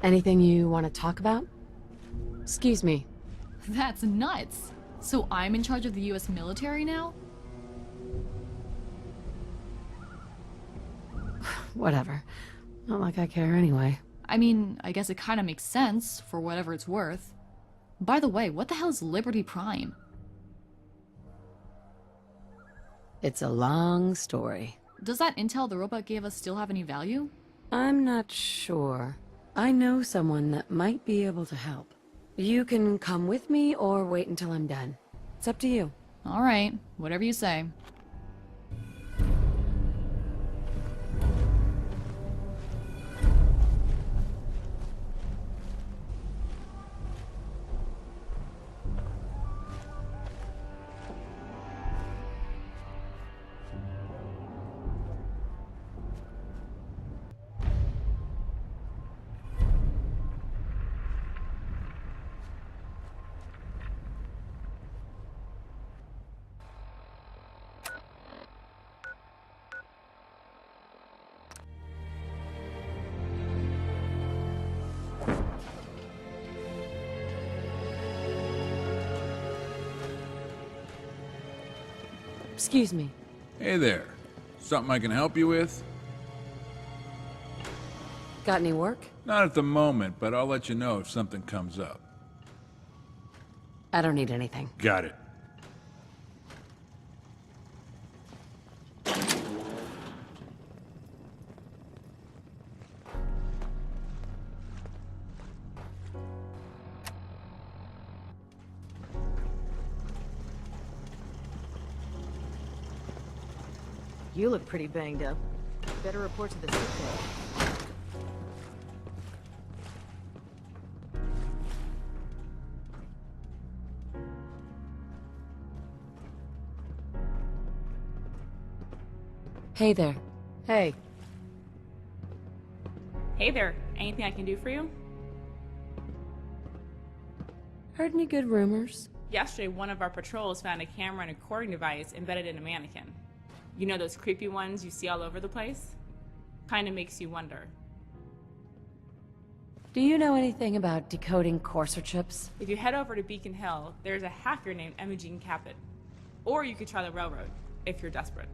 Anything you want to talk about? Excuse me. That's nuts. So I'm in charge of the US military now? Whatever. Not like I care anyway. I mean, I guess it kind of makes sense, for whatever it's worth. By the way, what the hell is Liberty Prime? It's a long story. Does that intel the robot gave us still have any value? I'm not sure. I know someone that might be able to help. You can come with me or wait until I'm done. It's up to you. Alright, whatever you say. Excuse me. Hey there. Something I can help you with? Got any work? Not at the moment, but I'll let you know if something comes up. I don't need anything. Got it. You look pretty banged up. Better report to the sick bay. Hey there. Hey. Hey there, anything I can do for you? Heard any good rumors? Yesterday, one of our patrols found a camera and a recording device embedded in a mannequin. You know those creepy ones you see all over the place? Kinda makes you wonder. Do you know anything about decoding courser chips? If you head over to Beacon Hill, there's a hacker named Imogen Caput. Or you could try the railroad, if you're desperate.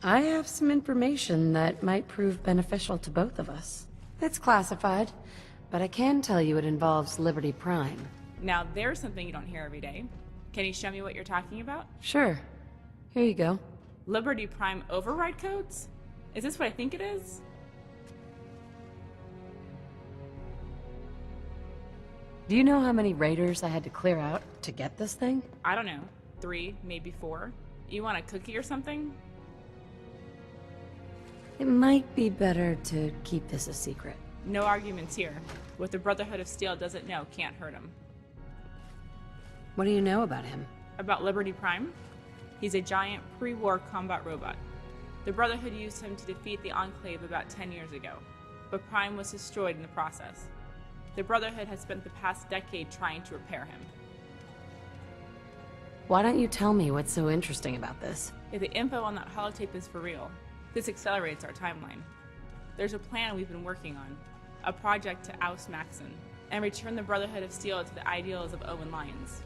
I have some information that might prove beneficial to both of us. It's classified, but I can tell you it involves Liberty Prime. Now there's something you don't hear every day. Can you show me what you're talking about? Sure. Here you go. Liberty Prime override codes? Is this what I think it is? Do you know how many raiders I had to clear out to get this thing? I don't know. 3, maybe 4. You want a cookie or something? It might be better to keep this a secret. No arguments here. What the Brotherhood of Steel doesn't know can't hurt him. What do you know about him? About Liberty Prime? He's a giant pre-war combat robot. The Brotherhood used him to defeat the Enclave about 10 years ago, but Prime was destroyed in the process. The Brotherhood has spent the past decade trying to repair him. Why don't you tell me what's so interesting about this? If the info on that holotape is for real, this accelerates our timeline. There's a plan we've been working on, a project to oust Maxson, and return the Brotherhood of Steel to the ideals of Owen Lyons.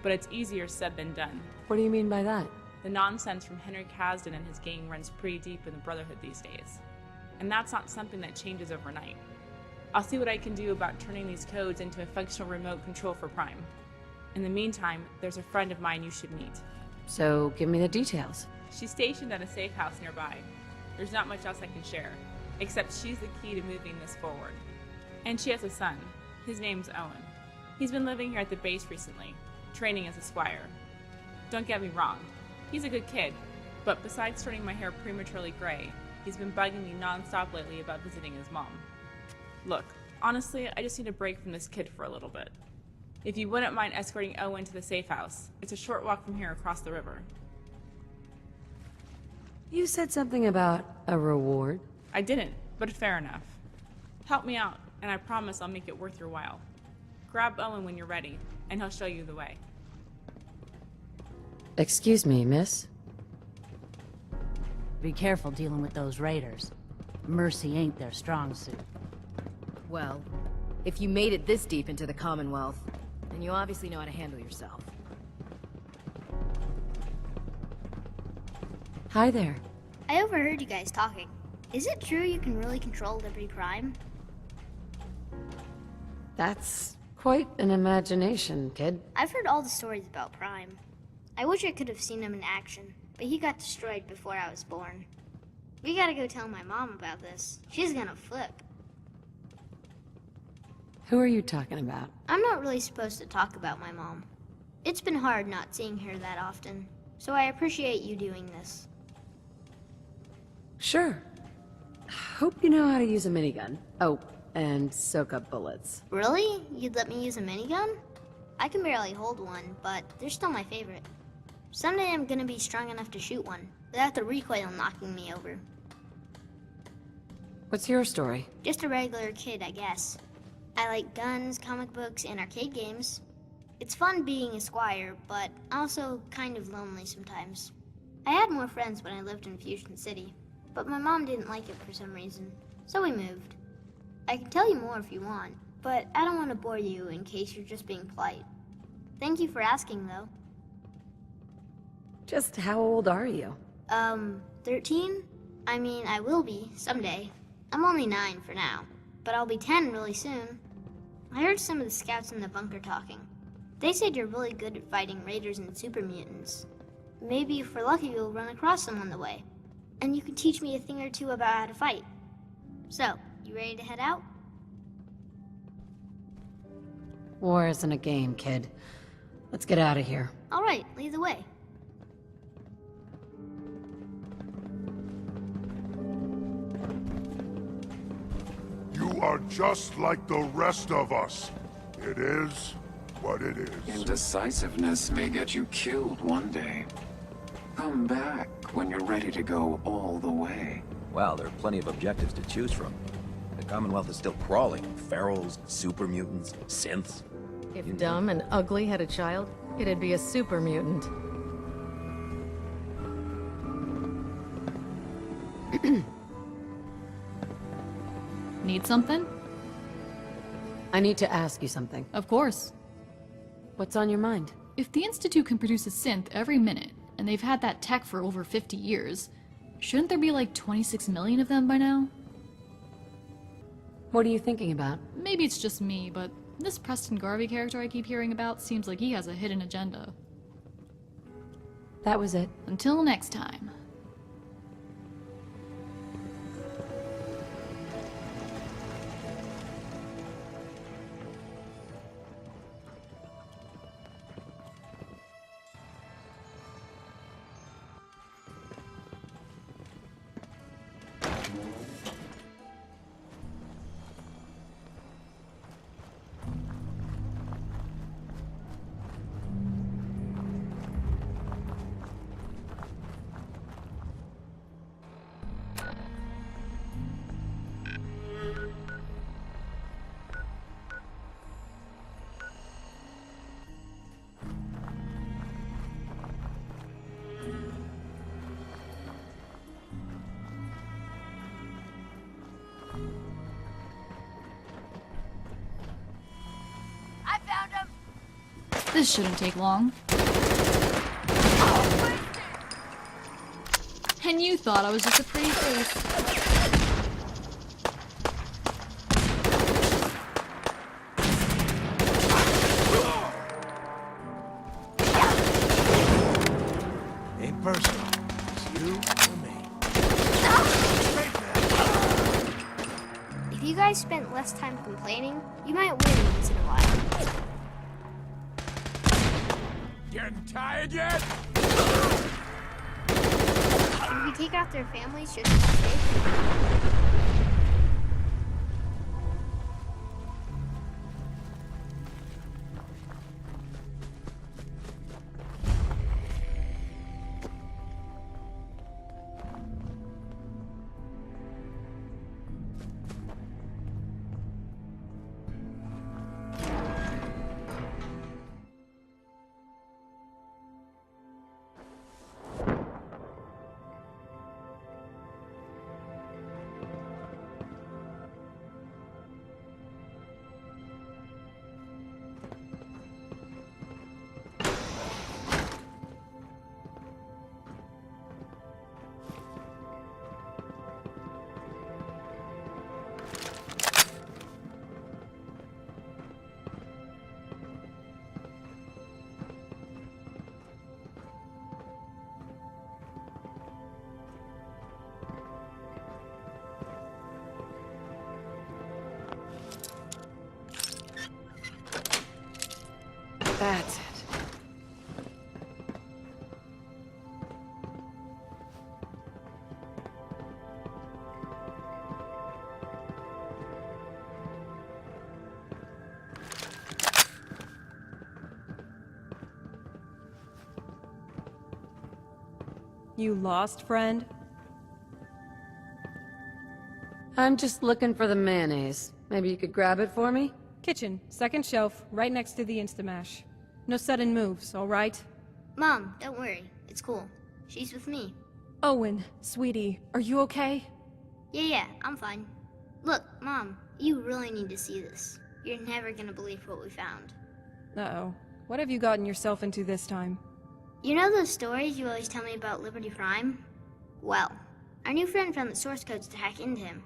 But it's easier said than done. What do you mean by that? The nonsense from Henry Kasdan and his gang runs pretty deep in the Brotherhood these days. And that's not something that changes overnight. I'll see what I can do about turning these codes into a functional remote control for Prime. In the meantime, there's a friend of mine you should meet. So, give me the details. She's stationed at a safe house nearby. There's not much else I can share, except she's the key to moving this forward. And she has a son. His name's Owen. He's been living here at the base recently, training as a squire. Don't get me wrong, he's a good kid, but besides turning my hair prematurely gray, he's been bugging me non-stop lately about visiting his mom. Look, honestly, I just need a break from this kid for a little bit. If you wouldn't mind escorting Owen to the safe house, it's a short walk from here across the river. You said something about a reward? I didn't, but fair enough. Help me out, and I promise I'll make it worth your while. Grab Owen when you're ready, and he'll show you the way. Excuse me, miss? Be careful dealing with those raiders. Mercy ain't their strong suit. Well, if you made it this deep into the Commonwealth, then you obviously know how to handle yourself. Hi there. I overheard you guys talking. Is it true you can really control Liberty Prime? That's quite an imagination, kid. I've heard all the stories about Prime. I wish I could have seen him in action, but he got destroyed before I was born. We gotta go tell my mom about this. She's gonna flip. Who are you talking about? I'm not really supposed to talk about my mom. It's been hard not seeing her that often, so I appreciate you doing this. Sure. Hope you know how to use a minigun. Oh, and soak up bullets. Really? You'd let me use a minigun? I can barely hold one, but they're still my favorite. Someday I'm gonna be strong enough to shoot one, without the recoil knocking me over. What's your story? Just a regular kid, I guess. I like guns, comic books, and arcade games. It's fun being a squire, but also kind of lonely sometimes. I had more friends when I lived in Fusion City, but my mom didn't like it for some reason, so we moved. I can tell you more if you want, but I don't want to bore you in case you're just being polite. Thank you for asking, though. Just how old are you? 13? I mean, I will be, someday. I'm only 9 for now, but I'll be 10 really soon. I heard some of the scouts in the bunker talking. They said you're really good at fighting raiders and super mutants. Maybe if we're lucky you'll run across some on the way. And you can teach me a thing or two about how to fight. So, you ready to head out? War isn't a game, kid. Let's get out of here. Alright, lead the way. You are just like the rest of us. It is what it is. Indecisiveness may get you killed one day. Come back when you're ready to go all the way. Wow, there are plenty of objectives to choose from. The Commonwealth is still crawling. Ferals, super mutants, synths. If dumb and ugly had a child, it'd be a super mutant. Need something? I need to ask you something. Of course. What's on your mind? If the Institute can produce a synth every minute, and they've had that tech for over 50 years, shouldn't there be like 26 million of them by now? What are you thinking about? Maybe it's just me, but this Preston Garvey character I keep hearing about seems like he has a hidden agenda. That was it. Until next time. This shouldn't take long. And you thought I was just a pretty face. Ain't personal. It's you or me. If you guys spent less time complaining, you might win once in a while. Getting tired yet? If we take out their families, shouldn't we stay? That's it. You lost, friend? I'm just looking for the mayonnaise. Maybe you could grab it for me? Kitchen, second shelf, right next to the Instamash. No sudden moves, all right? Mom, don't worry. It's cool. She's with me. Owen, sweetie, are you okay? Yeah, I'm fine. Look, Mom, you really need to see this. You're never gonna believe what we found. Uh-oh. What have you gotten yourself into this time? You know those stories you always tell me about Liberty Prime? Well, our new friend found the source codes to hack into him.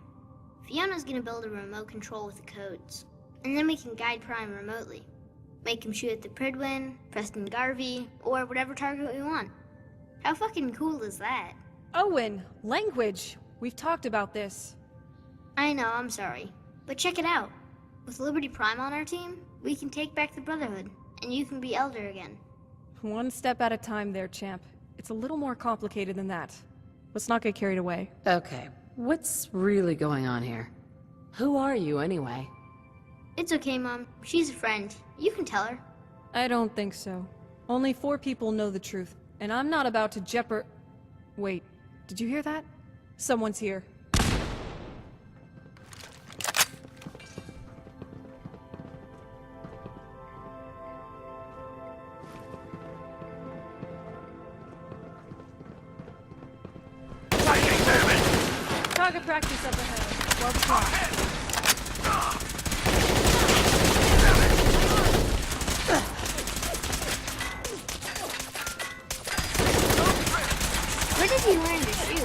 Fiona's gonna build a remote control with the codes, and then we can guide Prime remotely. Make him shoot at the Pridwin, Preston Garvey, or whatever target we want. How fucking cool is that? Owen, language! We've talked about this. I know, I'm sorry. But check it out. With Liberty Prime on our team, we can take back the Brotherhood, and you can be Elder again. One step at a time there, champ. It's a little more complicated than that. Let's not get carried away. Okay, what's really going on here? Who are you, anyway? It's okay, Mom. She's a friend. You can tell her. I don't think so. Only 4 people know the truth, and I'm not about to Wait, did you hear that? Someone's here. Target practice up ahead. Well done. Where did you learn to shoot?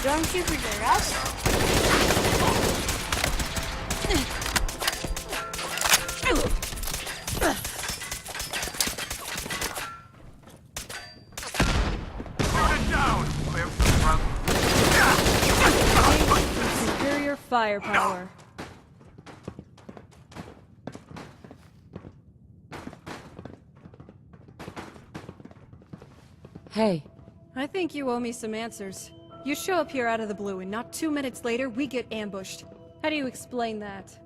Stormtroopers are us? Superior firepower. Hey, I think you owe me some answers. You show up here out of the blue, and not 2 minutes later, we get ambushed. How do you explain that?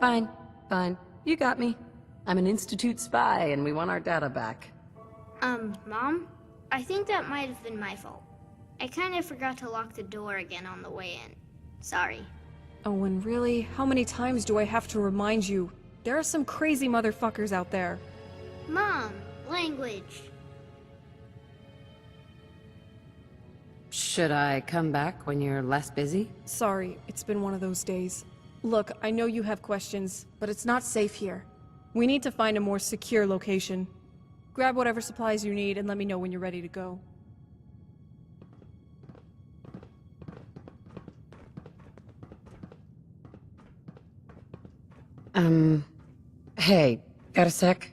fine, fine. You got me. I'm an Institute spy, and we want our data back. Mom? I think that might have been my fault. I kind of forgot to lock the door again on the way in. Sorry. Owen, really? How many times do I have to remind you? There are some crazy motherfuckers out there. Mom, language. Should I come back when you're less busy? Sorry, it's been one of those days. Look, I know you have questions, but it's not safe here. We need to find a more secure location. Grab whatever supplies you need and let me know when you're ready to go. Hey, got a sec?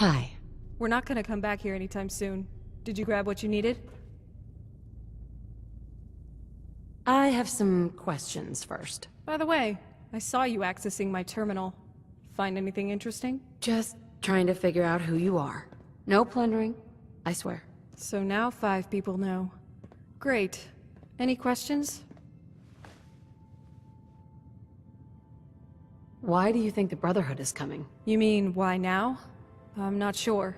Hi. We're not gonna come back here anytime soon. Did you grab what you needed? I have some questions first. By the way, I saw you accessing my terminal. Find anything interesting? Just trying to figure out who you are. No plundering, I swear. So now 5 people know. Great. Any questions? Why do you think the Brotherhood is coming? You mean, why now? I'm not sure.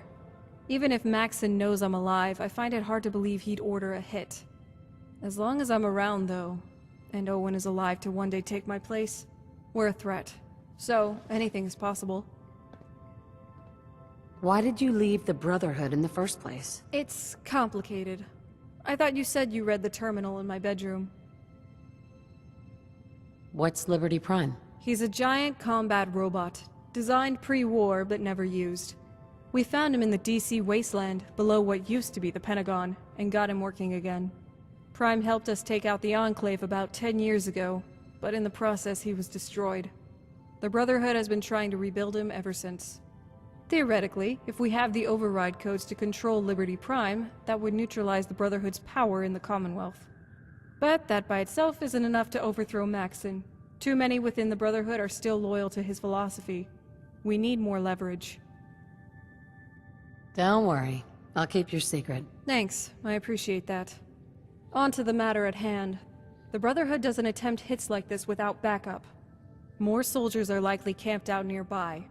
Even if Maxson knows I'm alive, I find it hard to believe he'd order a hit. As long as I'm around, though, and Owen is alive to one day take my place, we're a threat. So, anything is possible. Why did you leave the Brotherhood in the first place? It's complicated. I thought you said you read the terminal in my bedroom. What's Liberty Prime? He's a giant combat robot, designed pre-war but never used. We found him in the DC wasteland, below what used to be the Pentagon, and got him working again. Prime helped us take out the Enclave about 10 years ago, but in the process he was destroyed. The Brotherhood has been trying to rebuild him ever since. Theoretically, if we have the override codes to control Liberty Prime, that would neutralize the Brotherhood's power in the Commonwealth. But that by itself isn't enough to overthrow Maxson. Too many within the Brotherhood are still loyal to his philosophy. We need more leverage. Don't worry. I'll keep your secret. Thanks, I appreciate that. On to the matter at hand. The Brotherhood doesn't attempt hits like this without backup. More soldiers are likely camped out nearby.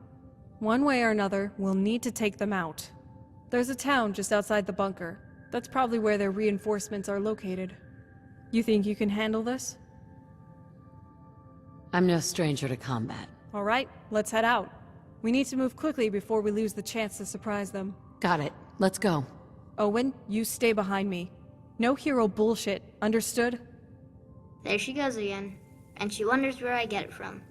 One way or another, we'll need to take them out. There's a town just outside the bunker. That's probably where their reinforcements are located. You think you can handle this? I'm no stranger to combat. All right, let's head out. We need to move quickly before we lose the chance to surprise them. Got it. Let's go. Owen, you stay behind me. No hero bullshit, understood? There she goes again. And she wonders where I get it from.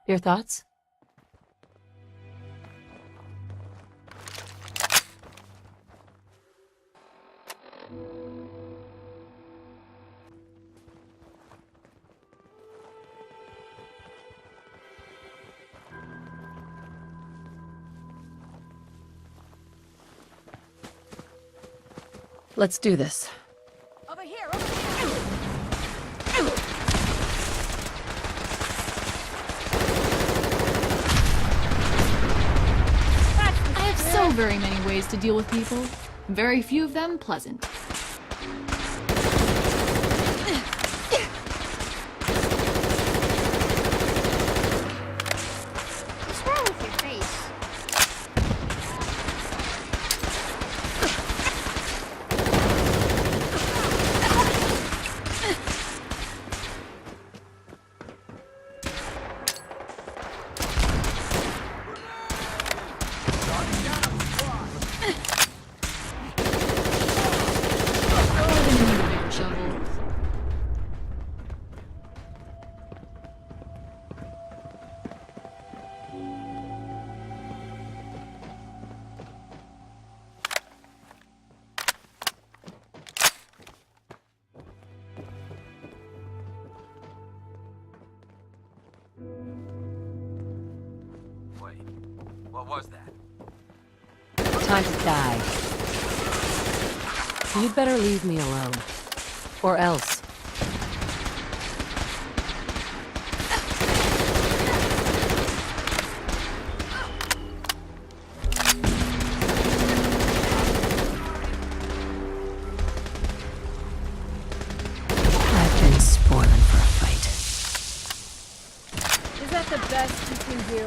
Your thoughts? Let's do this. Over here, I have so very many ways to deal with people. Very few of them pleasant. What's wrong with your face? Wait, what was that? Time to die. You'd better leave me alone. Or else. I've been spoiling for a fight. Is that the best you can do?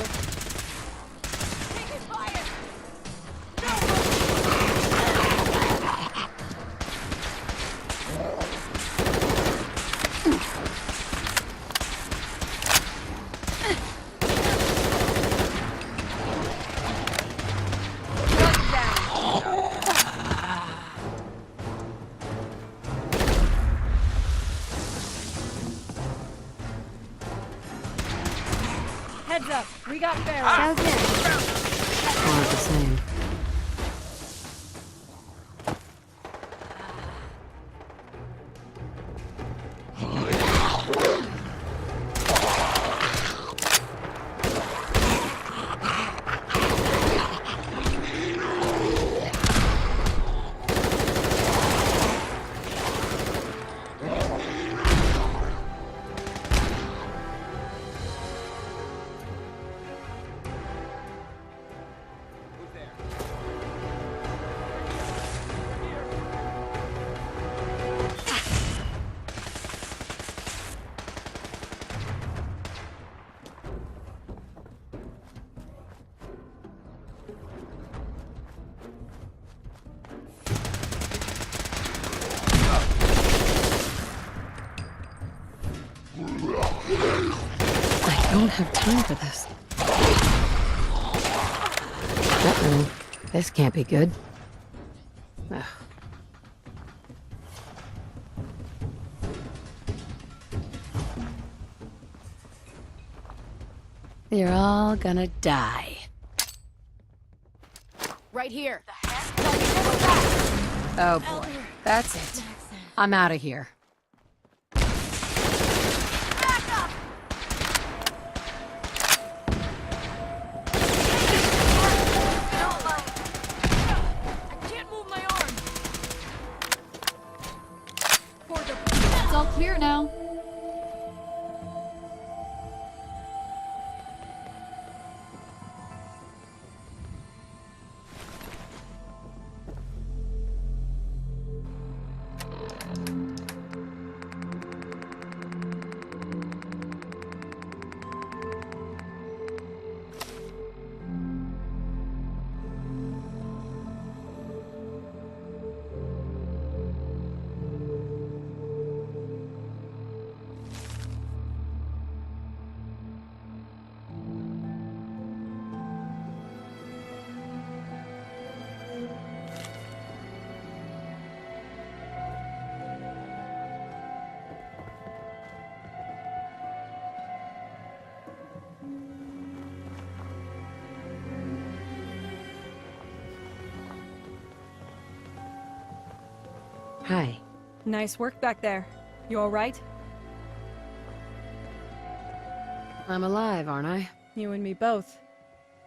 Heads up, we got Pharaoh. Sounds good. More of the same. I don't have time for this. Uh-oh. This can't be good. Ugh. You're all gonna die. Right here. Oh boy, that's it. I'm out of here. It's all clear now. Hi. Nice work back there. You alright? I'm alive, aren't I? You and me both.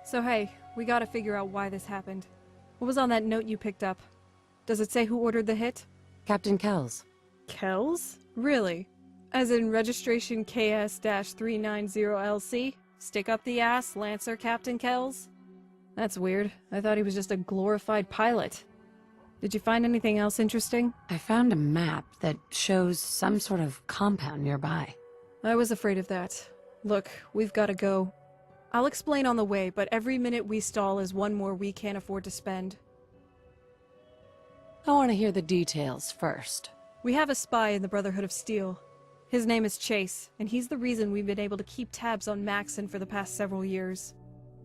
So hey, we gotta figure out why this happened. What was on that note you picked up? Does it say who ordered the hit? Captain Kells. Kells? Really? As in registration KS-390LC? Stick up the ass, Lancer Captain Kells? That's weird. I thought he was just a glorified pilot. Did you find anything else interesting? I found a map that shows some sort of compound nearby. I was afraid of that. Look, we've gotta go. I'll explain on the way, but every minute we stall is one more we can't afford to spend. I want to hear the details first. We have a spy in the Brotherhood of Steel. His name is Chase, and he's the reason we've been able to keep tabs on Maxson for the past several years.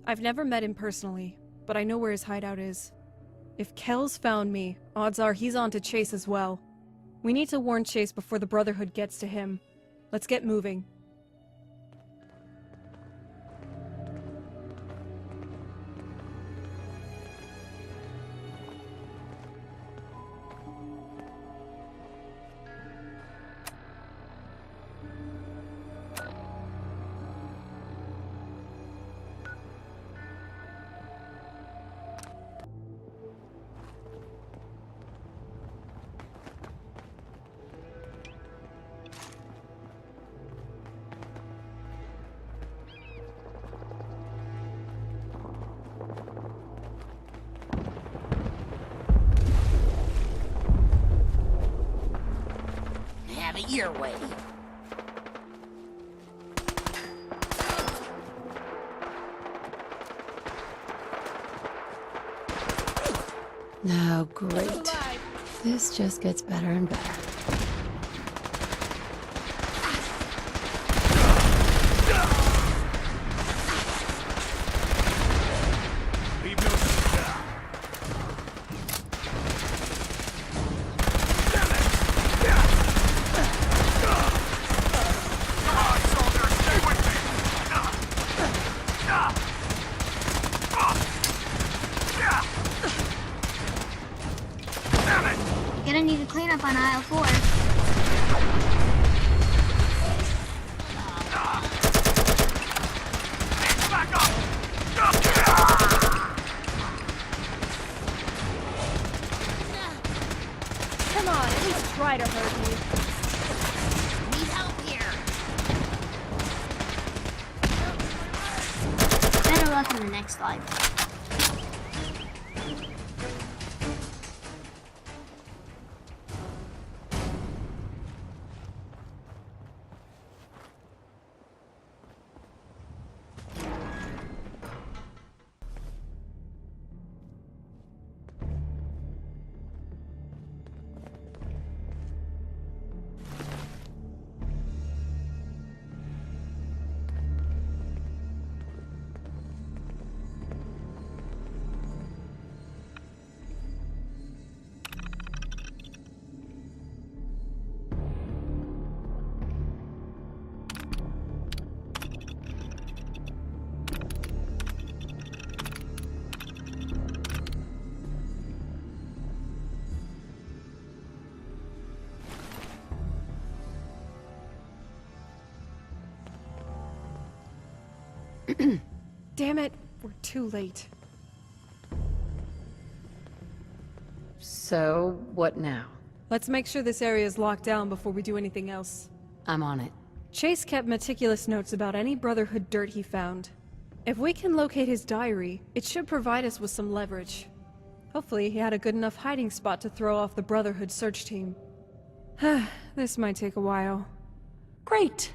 I've never met him personally, but I know where his hideout is. If Kells found me, odds are he's on to Chase as well. We need to warn Chase before the Brotherhood gets to him. Let's get moving. Have it your way. Oh, great. This just gets better and better. luck in the next life. Damn it, we're too late. So, what now? Let's make sure this area is locked down before we do anything else. I'm on it. Chase kept meticulous notes about any Brotherhood dirt he found. If we can locate his diary, it should provide us with some leverage. Hopefully he had a good enough hiding spot to throw off the Brotherhood search team. This might take a while. Great.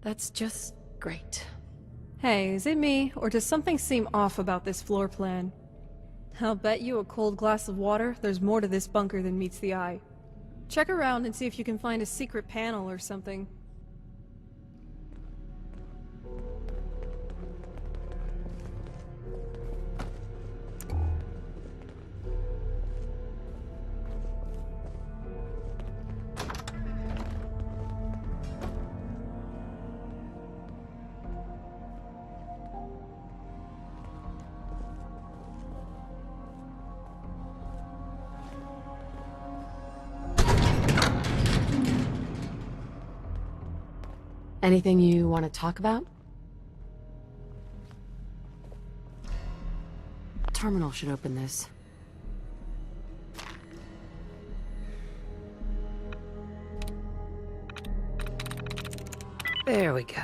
That's just great. Hey, is it me, or does something seem off about this floor plan? I'll bet you a cold glass of water there's more to this bunker than meets the eye. Check around and see if you can find a secret panel or something. Anything you want to talk about? Terminal should open this. There we go.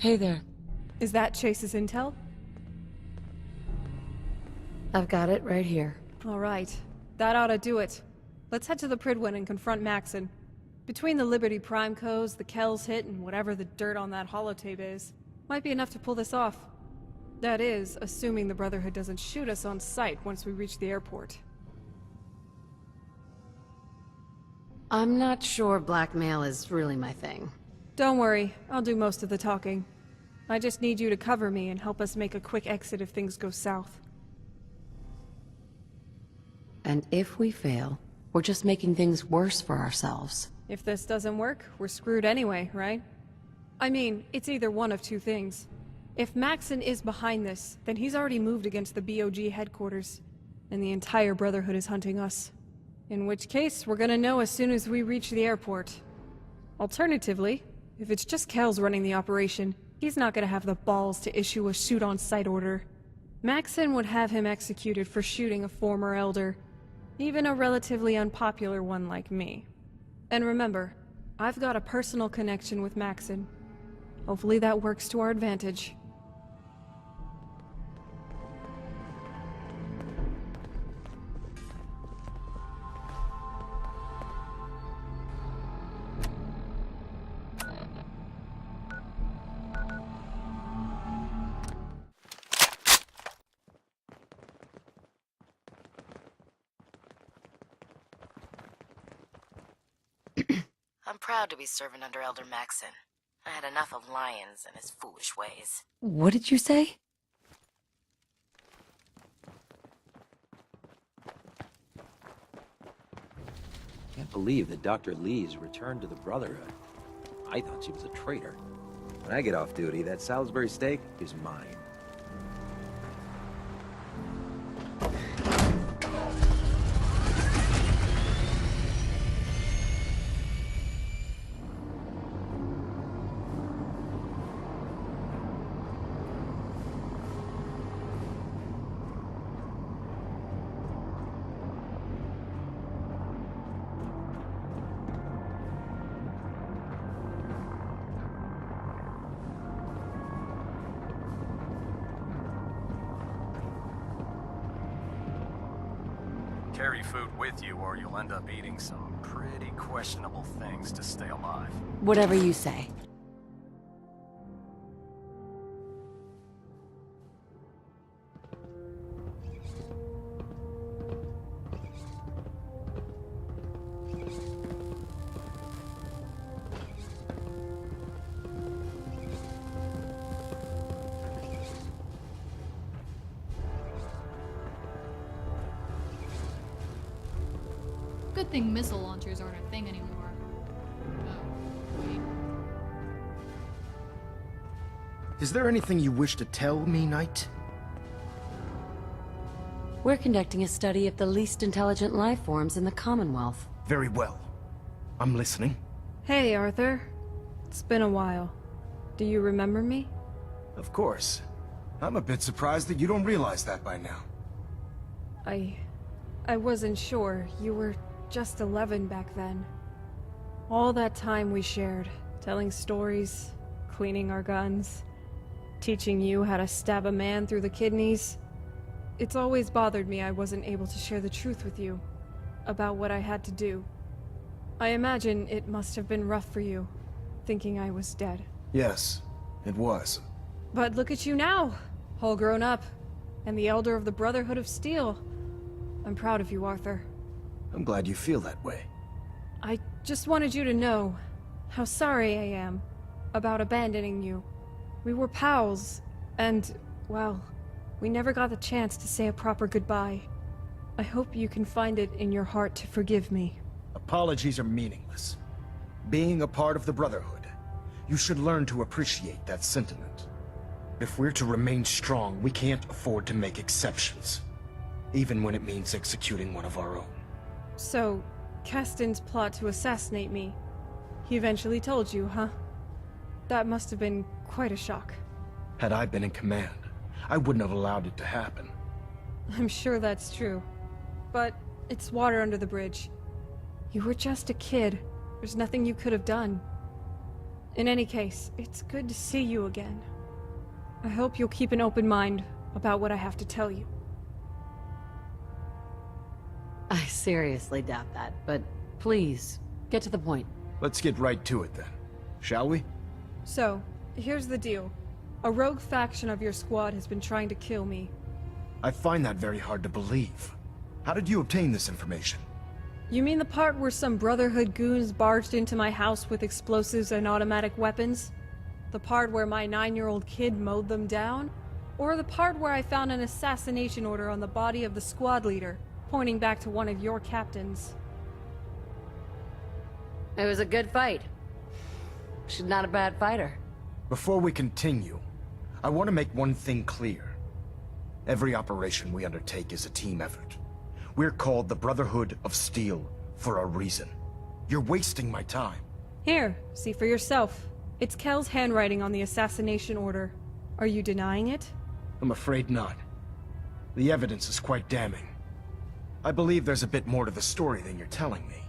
Hey there. Is that Chase's intel? I've got it right here. Alright. That ought to do it. Let's head to the Pridwin and confront Maxson. Between the Liberty Prime codes, the Kells hit, and whatever the dirt on that holotape is, might be enough to pull this off. That is, assuming the Brotherhood doesn't shoot us on sight once we reach the airport. I'm not sure blackmail is really my thing. Don't worry, I'll do most of the talking. I just need you to cover me and help us make a quick exit if things go south. And if we fail, we're just making things worse for ourselves. If this doesn't work, we're screwed anyway, right? I mean, it's either one of two things. If Maxson is behind this, then he's already moved against the BOG headquarters, and the entire Brotherhood is hunting us. In which case, we're gonna know as soon as we reach the airport. Alternatively, if it's just Kel's running the operation, he's not gonna have the balls to issue a shoot-on-sight order. Maxson would have him executed for shooting a former elder, even a relatively unpopular one like me. And remember, I've got a personal connection with Maxson. Hopefully that works to our advantage. I'm proud to be serving under Elder Maxson. I had enough of Lyons and his foolish ways. What did you say? Can't believe that Dr. Lee's returned to the Brotherhood. I thought she was a traitor. When I get off duty, that Salisbury steak is mine. Carry food with you or you'll end up eating some pretty questionable things to stay alive. Whatever you say. Good thing missile launchers aren't a thing anymore. Oh, wait. Is there anything you wish to tell me, Knight? We're conducting a study of the least intelligent life forms in the Commonwealth. Very well. I'm listening. Hey, Arthur. It's been a while. Do you remember me? Of course. I'm a bit surprised that you don't realize that by now. I wasn't sure. You were just 11 back then. All that time we shared, telling stories, cleaning our guns, teaching you how to stab a man through the kidneys. It's always bothered me I wasn't able to share the truth with you, about what I had to do. I imagine it must have been rough for you, thinking I was dead. Yes, it was. But look at you now, all grown up, and the elder of the Brotherhood of Steel. I'm proud of you, Arthur. I'm glad you feel that way. I just wanted you to know how sorry I am about abandoning you. We were pals, and, well, we never got the chance to say a proper goodbye. I hope you can find it in your heart to forgive me. Apologies are meaningless. Being a part of the Brotherhood, you should learn to appreciate that sentiment. If we're to remain strong, we can't afford to make exceptions, even when it means executing one of our own. So, Keston's plot to assassinate me, he eventually told you, huh? That must have been quite a shock. Had I been in command, I wouldn't have allowed it to happen. I'm sure that's true. But it's water under the bridge. You were just a kid. There's nothing you could have done. In any case, it's good to see you again. I hope you'll keep an open mind about what I have to tell you. I seriously doubt that, but please, get to the point. Let's get right to it then, shall we? So, here's the deal. A rogue faction of your squad has been trying to kill me. I find that very hard to believe. How did you obtain this information? You mean the part where some Brotherhood goons barged into my house with explosives and automatic weapons? The part where my 9-year-old kid mowed them down? Or the part where I found an assassination order on the body of the squad leader, pointing back to one of your captains? It was a good fight. She's not a bad fighter. Before we continue, I want to make one thing clear. Every operation we undertake is a team effort. We're called the Brotherhood of Steel for a reason. You're wasting my time. Here, see for yourself. It's Kel's handwriting on the assassination order. Are you denying it? I'm afraid not. The evidence is quite damning. I believe there's a bit more to the story than you're telling me.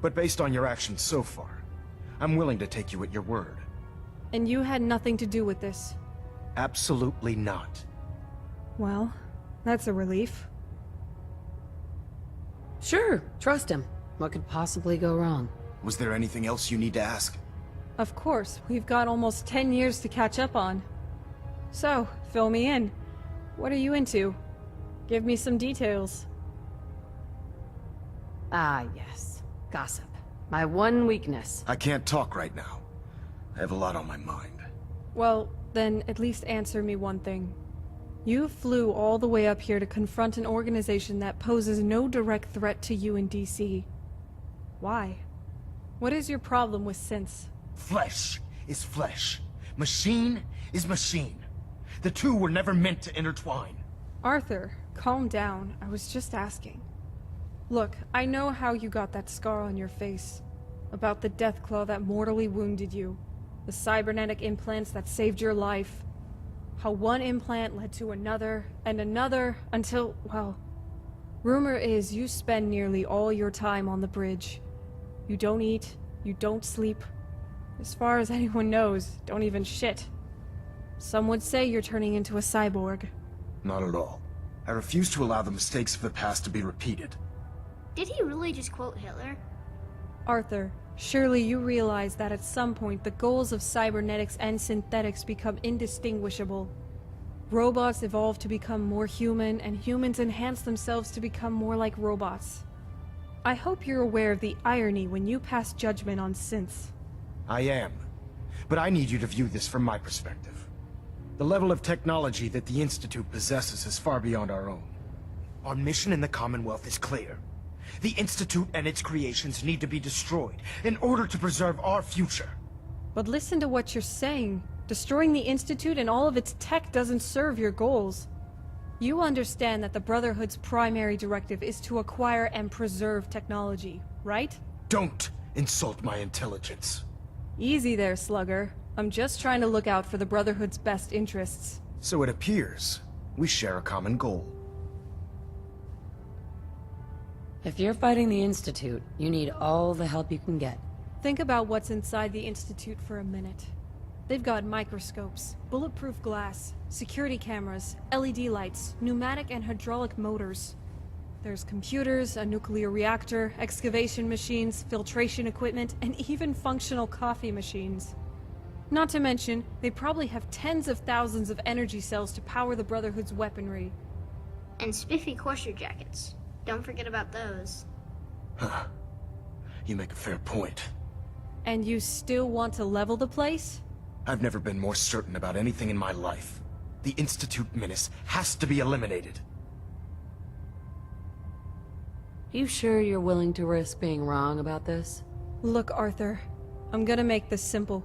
But based on your actions so far, I'm willing to take you at your word. And you had nothing to do with this? Absolutely not. Well, that's a relief. Sure, trust him. What could possibly go wrong? Was there anything else you need to ask? Of course, we've got almost 10 years to catch up on. So, fill me in. What are you into? Give me some details. Ah, yes. Gossip. My one weakness. I can't talk right now. I have a lot on my mind. Well, then at least answer me one thing. You flew all the way up here to confront an organization that poses no direct threat to you in DC. Why? What is your problem with synths? Flesh is flesh. Machine is machine. The two were never meant to intertwine. Arthur, calm down. I was just asking. Look, I know how you got that scar on your face. About the deathclaw that mortally wounded you. The cybernetic implants that saved your life. How one implant led to another, and another, until, well... Rumor is you spend nearly all your time on the bridge. You don't eat, you don't sleep. As far as anyone knows, don't even shit. Some would say you're turning into a cyborg. Not at all. I refuse to allow the mistakes of the past to be repeated. Did he really just quote Hitler? Arthur, surely you realize that at some point the goals of cybernetics and synthetics become indistinguishable. Robots evolve to become more human, and humans enhance themselves to become more like robots. I hope you're aware of the irony when you pass judgment on synths. I am. But I need you to view this from my perspective. The level of technology that the Institute possesses is far beyond our own. Our mission in the Commonwealth is clear. The Institute and its creations need to be destroyed in order to preserve our future. But listen to what you're saying. Destroying the Institute and all of its tech doesn't serve your goals. You understand that the Brotherhood's primary directive is to acquire and preserve technology, right? Don't insult my intelligence. Easy there, Slugger. I'm just trying to look out for the Brotherhood's best interests. So it appears we share a common goal. If you're fighting the Institute, you need all the help you can get. Think about what's inside the Institute for a minute. They've got microscopes, bulletproof glass, security cameras, LED lights, pneumatic and hydraulic motors. There's computers, a nuclear reactor, excavation machines, filtration equipment, and even functional coffee machines. Not to mention, they probably have tens of thousands of energy cells to power the Brotherhood's weaponry. And spiffy courser jackets. Don't forget about those. Huh. You make a fair point. And you still want to level the place? I've never been more certain about anything in my life. The Institute menace has to be eliminated. You sure you're willing to risk being wrong about this? Look, Arthur, I'm gonna make this simple.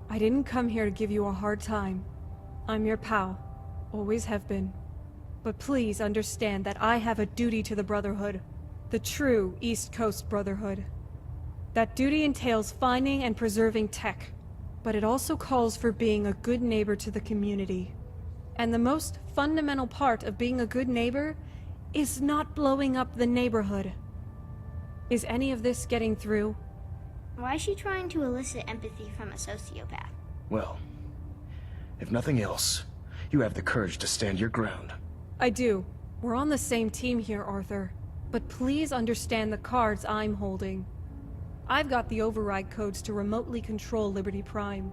I didn't come here to give you a hard time. I'm your pal. Always have been. But please understand that I have a duty to the Brotherhood. The true East Coast Brotherhood. That duty entails finding and preserving tech. But it also calls for being a good neighbor to the community. And the most fundamental part of being a good neighbor is not blowing up the neighborhood. Is any of this getting through? Why is she trying to elicit empathy from a sociopath? Well, if nothing else, you have the courage to stand your ground. I do. We're on the same team here, Arthur. But please understand the cards I'm holding. I've got the override codes to remotely control Liberty Prime.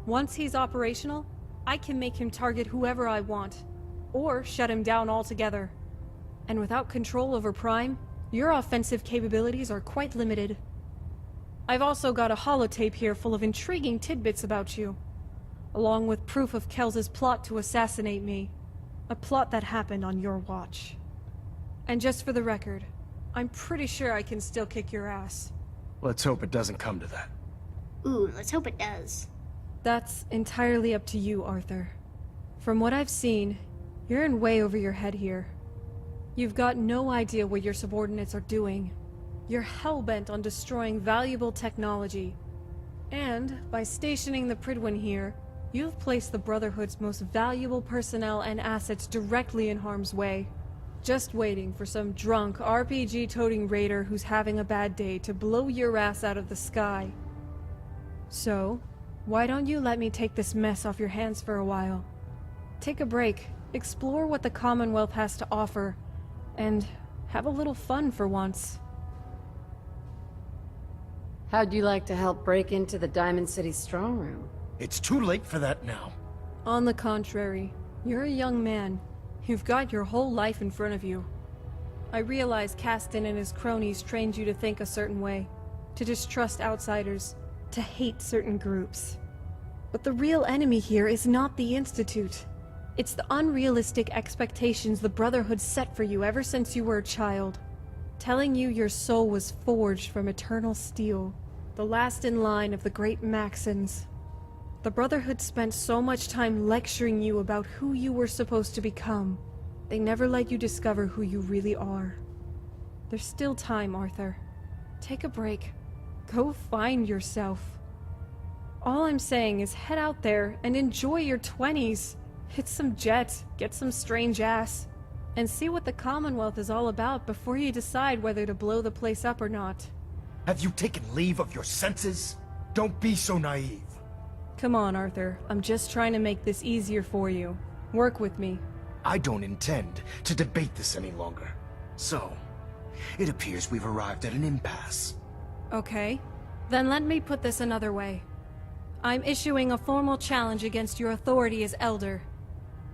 Once he's operational, I can make him target whoever I want. Or shut him down altogether. And without control over Prime, your offensive capabilities are quite limited. I've also got a holotape here full of intriguing tidbits about you. Along with proof of Kels's plot to assassinate me. A plot that happened on your watch. And just for the record, I'm pretty sure I can still kick your ass. Let's hope it doesn't come to that. Ooh, let's hope it does. That's entirely up to you, Arthur. From what I've seen, you're in way over your head here. You've got no idea what your subordinates are doing. You're hell-bent on destroying valuable technology. And, by stationing the Pridwin here, you've placed the Brotherhood's most valuable personnel and assets directly in harm's way. Just waiting for some drunk, RPG-toting raider who's having a bad day to blow your ass out of the sky. So, why don't you let me take this mess off your hands for a while? Take a break, explore what the Commonwealth has to offer, and have a little fun for once. How'd you like to help break into the Diamond City strong room? It's too late for that now. On the contrary, you're a young man. You've got your whole life in front of you. I realize Caston and his cronies trained you to think a certain way, to distrust outsiders, to hate certain groups. But the real enemy here is not the Institute. It's the unrealistic expectations the Brotherhood set for you ever since you were a child. Telling you your soul was forged from eternal steel, the last in line of the great Maxsons. The Brotherhood spent so much time lecturing you about who you were supposed to become. They never let you discover who you really are. There's still time, Arthur. Take a break. Go find yourself. All I'm saying is head out there and enjoy your 20s. Hit some jet, get some strange ass, and see what the Commonwealth is all about before you decide whether to blow the place up or not. Have you taken leave of your senses? Don't be so naive. Come on, Arthur. I'm just trying to make this easier for you. Work with me. I don't intend to debate this any longer. So, it appears we've arrived at an impasse. Okay. Then let me put this another way. I'm issuing a formal challenge against your authority as Elder.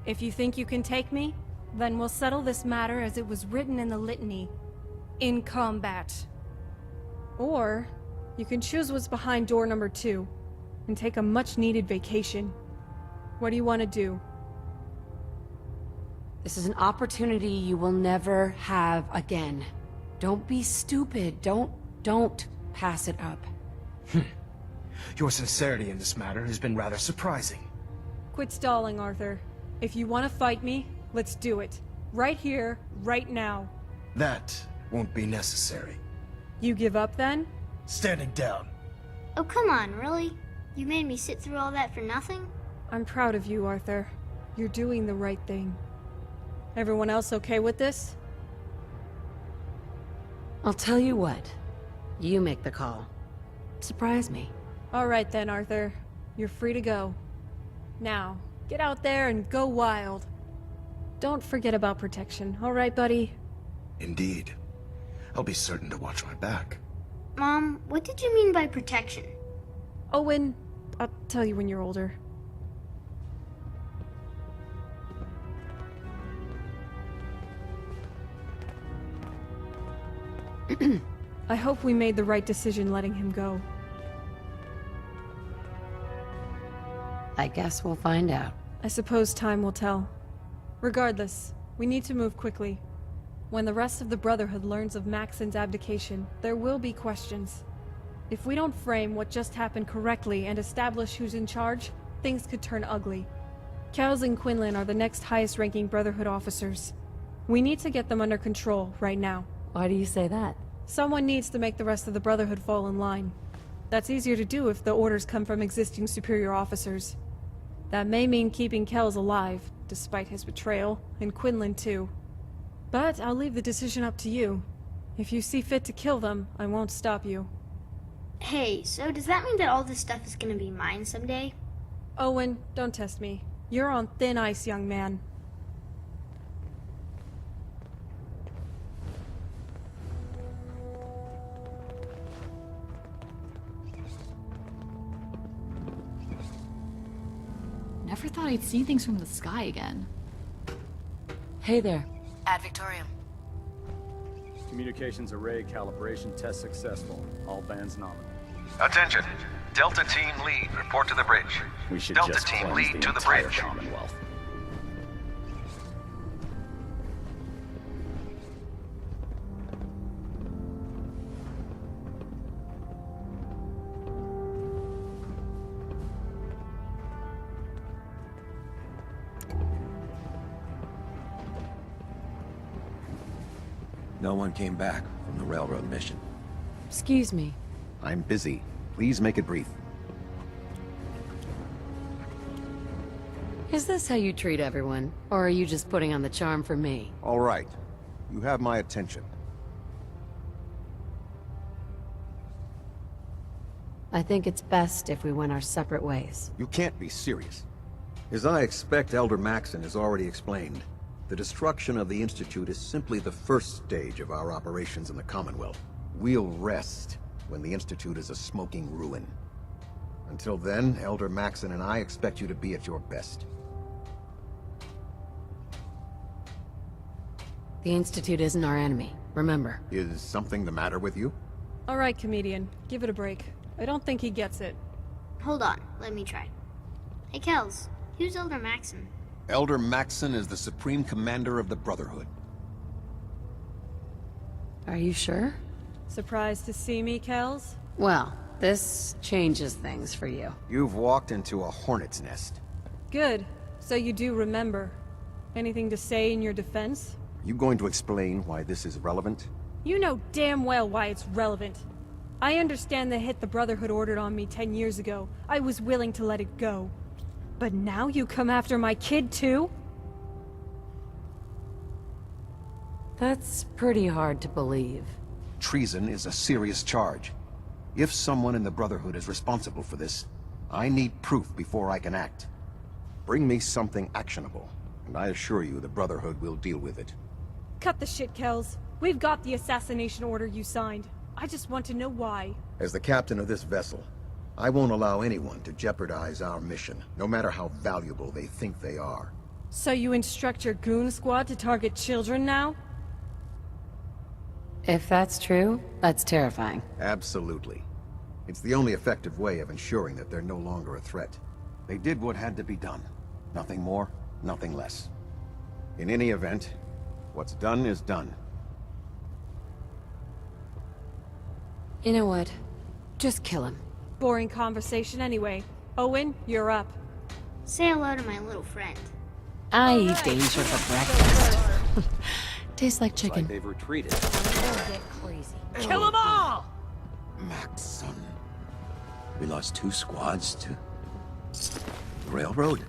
If you think you can take me, then we'll settle this matter as it was written in the litany. In combat. Or, you can choose what's behind door number 2. And take a much-needed vacation. What do you want to do? This is an opportunity you will never have again. Don't be stupid. Don't pass it up. Your sincerity in this matter has been rather surprising. Quit stalling, Arthur. If you want to fight me, let's do it. Right here, right now. That won't be necessary. You give up then? Standing down. Oh, come on, really? You made me sit through all that for nothing? I'm proud of you, Arthur. You're doing the right thing. Everyone else okay with this? I'll tell you what. You make the call. Surprise me. All right then, Arthur. You're free to go. Now, get out there and go wild. Don't forget about protection, all right, buddy? Indeed. I'll be certain to watch my back. Mom, what did you mean by protection? Owen, I'll tell you when you're older. I hope we made the right decision letting him go. I guess we'll find out. I suppose time will tell. Regardless, we need to move quickly. When the rest of the Brotherhood learns of Maxson's abdication, there will be questions. If we don't frame what just happened correctly and establish who's in charge, things could turn ugly. Kels and Quinlan are the next highest-ranking Brotherhood officers. We need to get them under control right now. Why do you say that? Someone needs to make the rest of the Brotherhood fall in line. That's easier to do if the orders come from existing superior officers. That may mean keeping Kels alive, despite his betrayal, and Quinlan too. But I'll leave the decision up to you. If you see fit to kill them, I won't stop you. Hey, so does that mean that all this stuff is gonna be mine someday? Owen, don't test me. You're on thin ice, young man. Never thought I'd see things from the sky again. Hey there. Ad Victorium. Communications array calibration test successful. All bands nominal. Attention. Delta Team Lead, report to the bridge. We should Delta just Team cleanse Lead the to the entire bridge. Commonwealth. No one came back from the railroad mission. Excuse me. I'm busy. Please make it brief. Is this how you treat everyone? Or are you just putting on the charm for me? All right. You have my attention. I think it's best if we went our separate ways. You can't be serious. As I expect Elder Maxson has already explained, the destruction of the Institute is simply the first stage of our operations in the Commonwealth. We'll rest when the Institute is a smoking ruin. Until then, Elder Maxson and I expect you to be at your best. The Institute isn't our enemy, remember. Is something the matter with you? All right, comedian. Give it a break. I don't think he gets it. Hold on, let me try. Hey, Kels, who's Elder Maxson? Elder Maxson is the Supreme Commander of the Brotherhood. Are you sure? Surprised to see me, Kels? Well, this changes things for you. You've walked into a hornet's nest. Good. So you do remember. Anything to say in your defense? You going to explain why this is relevant? You know damn well why it's relevant. I understand the hit the Brotherhood ordered on me 10 years ago. I was willing to let it go. But now you come after my kid, too? That's pretty hard to believe. Treason is a serious charge. If someone in the Brotherhood is responsible for this, I need proof before I can act. Bring me something actionable, and I assure you the Brotherhood will deal with it. Cut the shit, Kels. We've got the assassination order you signed. I just want to know why. As the captain of this vessel, I won't allow anyone to jeopardize our mission, no matter how valuable they think they are. So you instruct your goon squad to target children now? If that's true, that's terrifying. Absolutely. It's the only effective way of ensuring that they're no longer a threat. They did what had to be done. Nothing more, nothing less. In any event, what's done is done. You know what? Just kill him. Boring conversation anyway. Owen, you're up. Say hello to my little friend. I eat danger for breakfast. Tastes like chicken. They've retreated. Get crazy. Kill them all! Maxson. We lost 2 squads to the railroad.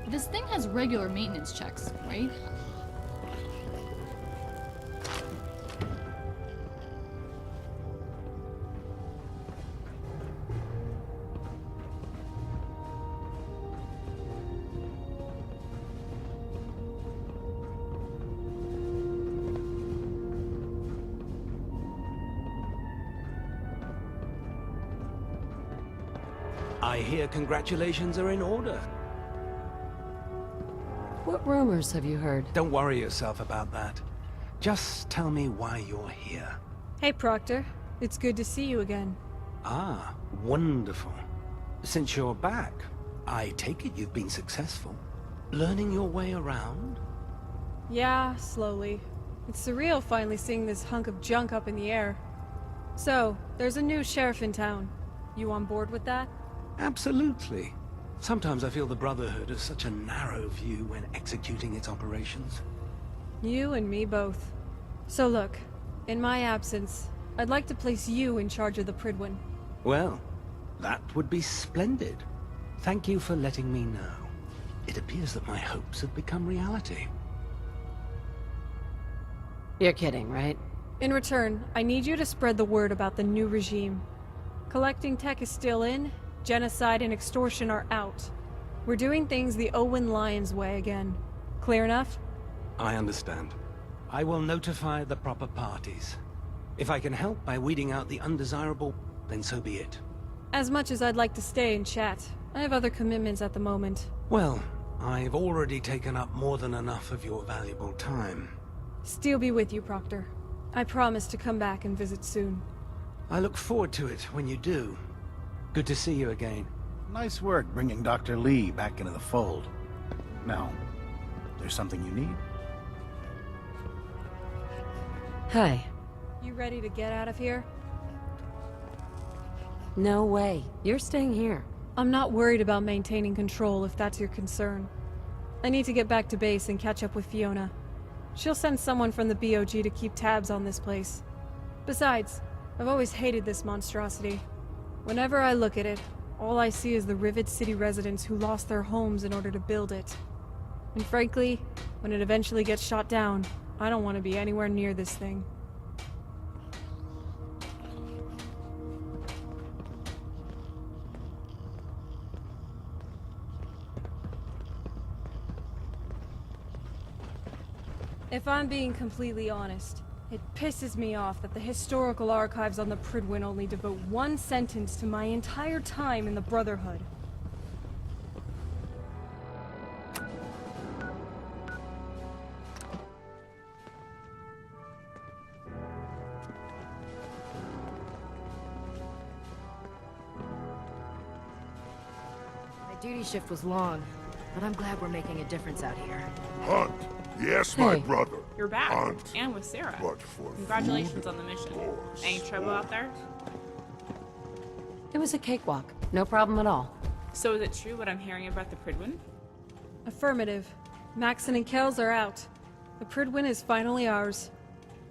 This thing has regular maintenance checks, right? I hear congratulations are in order. What rumors have you heard? Don't worry yourself about that. Just tell me why you're here. Hey, Proctor. It's good to see you again. Ah, wonderful. Since you're back, I take it you've been successful. Learning your way around? Yeah, slowly. It's surreal finally seeing this hunk of junk up in the air. So, there's a new sheriff in town. You on board with that? Absolutely. Sometimes I feel the Brotherhood has such a narrow view when executing its operations. You and me both. So look, in my absence, I'd like to place you in charge of the Pridwin. Well, that would be splendid. Thank you for letting me know. It appears that my hopes have become reality. You're kidding, right? In return, I need you to spread the word about the new regime. Collecting tech is still in, genocide and extortion are out. We're doing things the Owen Lyons way again. Clear enough? I understand. I will notify the proper parties. If I can help by weeding out the undesirable, then so be it. As much as I'd like to stay and chat, I have other commitments at the moment. Well, I've already taken up more than enough of your valuable time. Steel be with you, Proctor. I promise to come back and visit soon. I look forward to it when you do. Good to see you again. Nice work bringing Dr. Lee back into the fold. Now, There's something you need? Hi. You ready to get out of here? No way. You're staying here. I'm not worried about maintaining control if that's your concern. I need to get back to base and catch up with Fiona. She'll send someone from the BOG to keep tabs on this place. Besides, I've always hated this monstrosity. Whenever I look at it, all I see is the Rivet City residents who lost their homes in order to build it. And frankly, when it eventually gets shot down, I don't want to be anywhere near this thing. If I'm being completely honest, it pisses me off that the historical archives on the Prydwen only devote one sentence to my entire time in the Brotherhood. My duty shift was long, but I'm glad we're making a difference out here. Hunt! Yes, my brother. You're back, Hunt. and with Sarah. But for Congratulations food on the mission. or Any trouble out there? It was a cakewalk. No problem at all. So is it true what I'm hearing about the Prydwen? Affirmative. Maxson and Kells are out. The Prydwen is finally ours.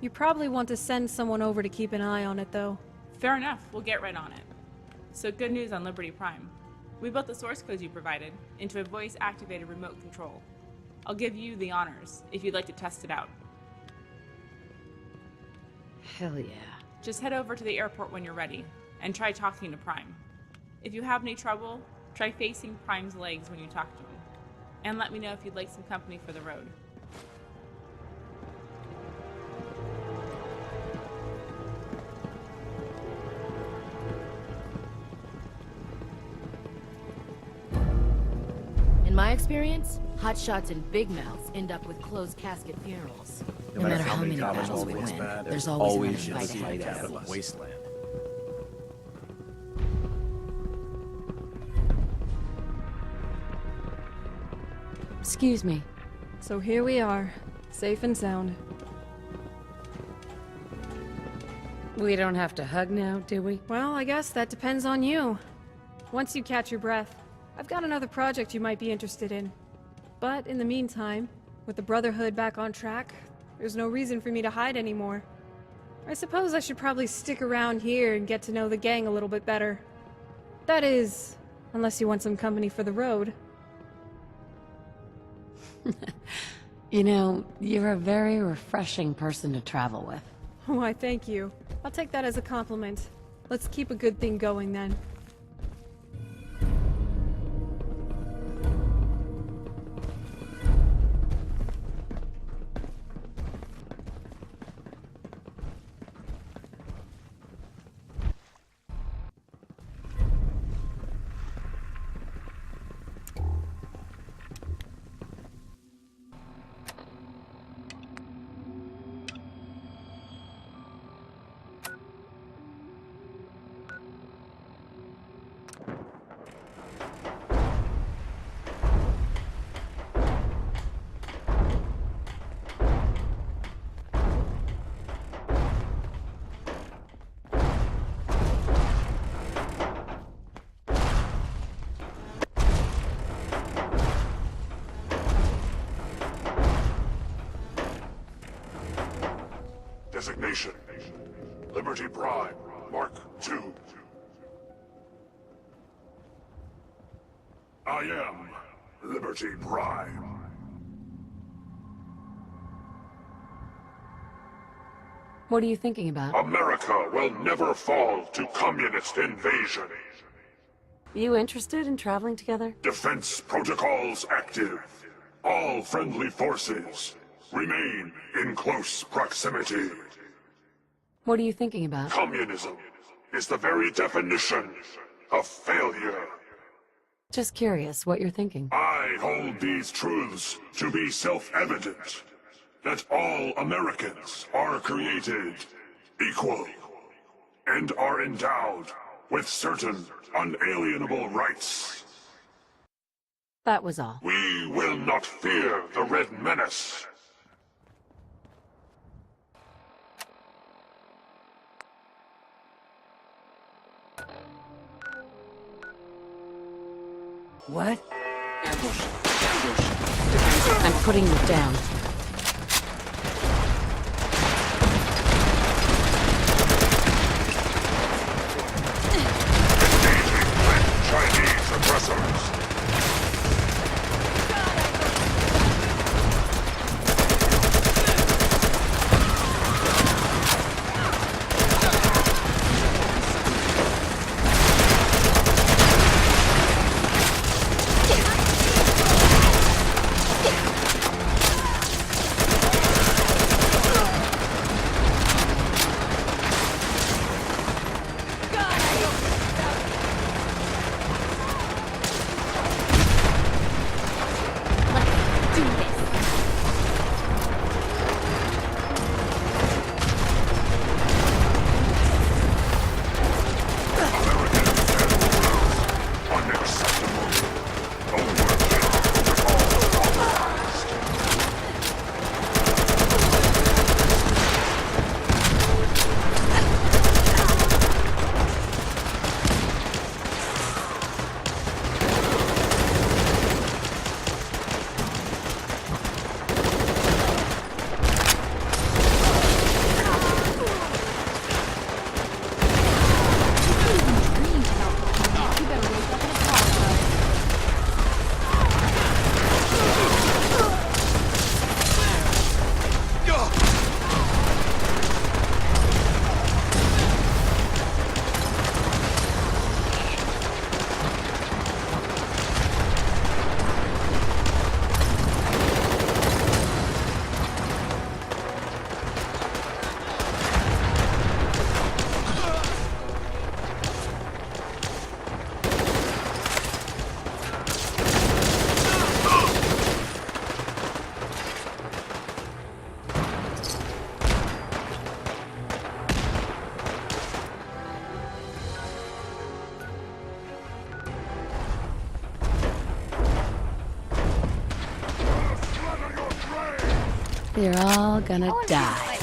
You probably want to send someone over to keep an eye on it, though. Fair enough. We'll get right on it. So good news on Liberty Prime. We built the source code you provided into a voice-activated remote control. I'll give you the honors if you'd like to test it out. Hell yeah. Just head over to the airport when you're ready, and try talking to Prime. If you have any trouble, try facing Prime's legs when you talk to him. And let me know if you'd like some company for the road. In my experience, hotshots and big mouths end up with closed casket funerals. No matter how many battles we win, there's always another fight ahead of us. Wasteland. Excuse me. So here we are, safe and sound. We don't have to hug now, do we? Well, I guess that depends on you. Once you catch your breath, I've got another project you might be interested in. But in the meantime, with the Brotherhood back on track, there's no reason for me to hide anymore. I suppose I should probably stick around here and get to know the gang a little bit better. That is, unless you want some company for the road. You know, you're a very refreshing person to travel with. Why, thank you. I'll take that as a compliment. Let's keep a good thing going then. Designation: Liberty Prime, Mark II. I am Liberty Prime. What are you thinking about? America will never fall to communist invasion. You interested in traveling together? Defense protocols active. All friendly forces remain in close proximity. What are you thinking about? Communism is the very definition of failure. Just curious what you're thinking. I hold these truths to be self-evident. That all Americans are created equal and are endowed with certain unalienable rights. That was all. We will not fear the Red Menace. What? Ambush! Ambush! I'm putting you down. Chinese aggressors. You're all gonna die.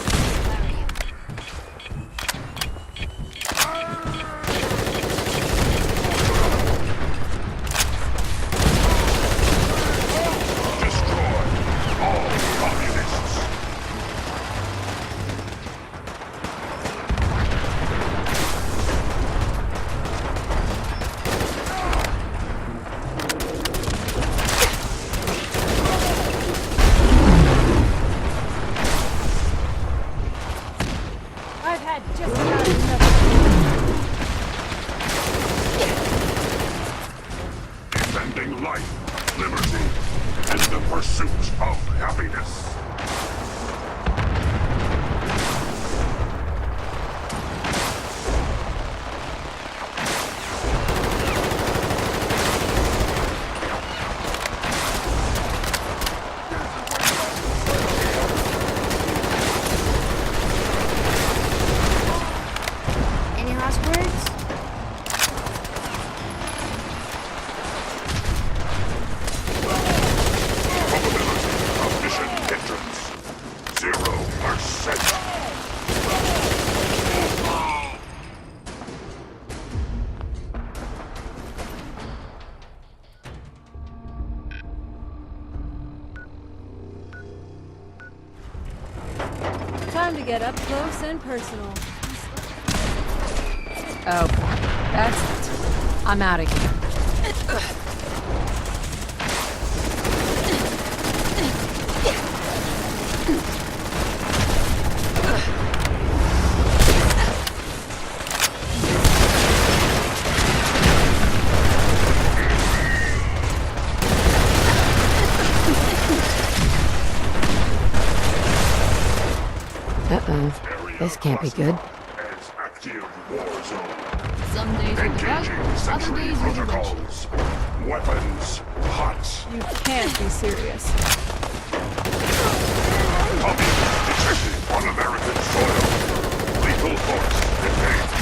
Defending life, liberty, and the pursuit of happiness. Any last words? Mission hindrance. 0%. Time to get up close and personal. Oh, that's it. I'm out of here. Uh-oh. This can't be good. As active war zone. Some days are the best, Engaging other sentry days are the worst. protocols. Weapons hot. You can't be serious. Communist detected on American soil. Lethal force engaged.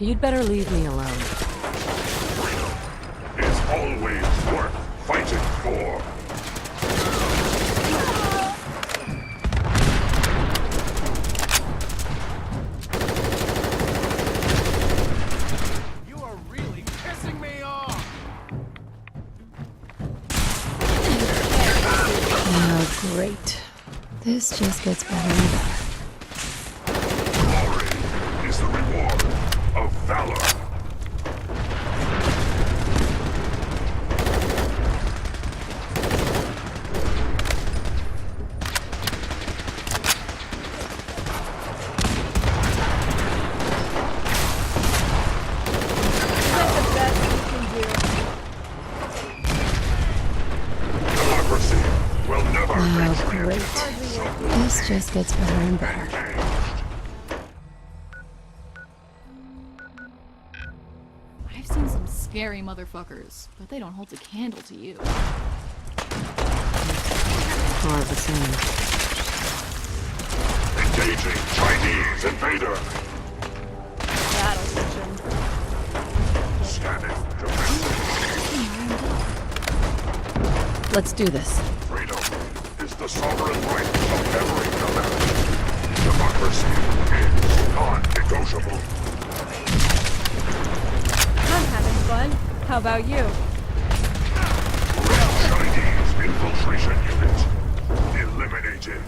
You'd better leave me alone. Is always worth fighting for. You are really pissing me off! Oh, great. This just gets better and better. Glory is the reward of valor. Democracy will never Oh, retreat. great. This just gets better and better. I've seen some scary motherfuckers, but they don't hold a candle to you. More of the same. Engaging Chinese invader. That'll teach him. Scanning defensive. Let's do this. Freedom is the sovereign right of every American. Democracy is non-negotiable. I'm having fun. How about you? Red Chinese infiltration unit eliminated.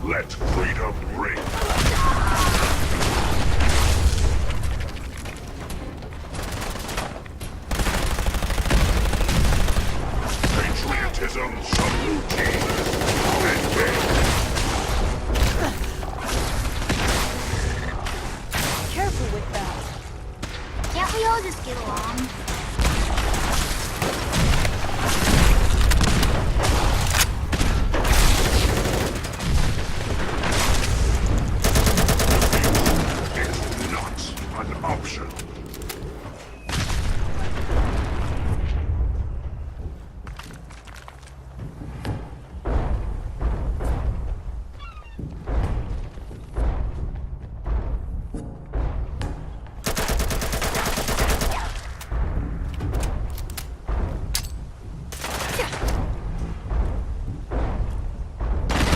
Let freedom ring. Patriotism subroutine. Engage. Careful with that. Can't we all just get along? Is not an option.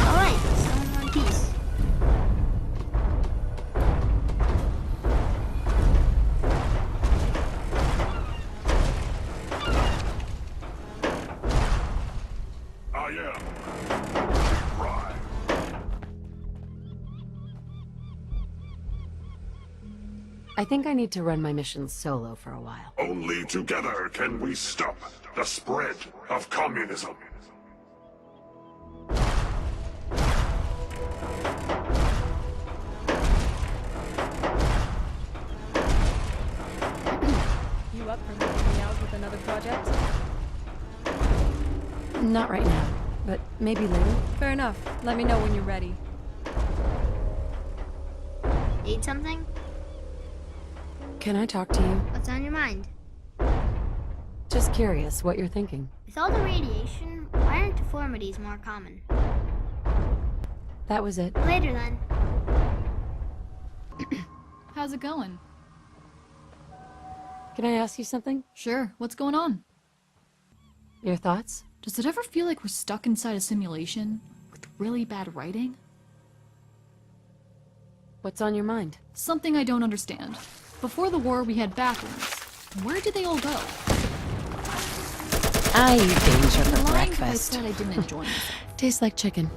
Alright, still in one piece. I am Rye. I think I need to run my mission solo for a while. Only together can we stop the spread of communism. You up for helping me out with another project? Not right now, but maybe later. Fair enough. Let me know when you're ready. Need something? Can I talk to you? What's on your mind? Just curious what you're thinking. With all the radiation, why aren't deformities more common? That was it. Later then. How's it going? Can I ask you something? Sure, what's going on? Your thoughts? Does it ever feel like we're stuck inside a simulation with really bad writing? What's on your mind? Something I don't understand. Before the war, we had bathrooms. Where did they all go? I eat danger for I'm lying if I breakfast. said I didn't enjoy myself. Tastes like chicken.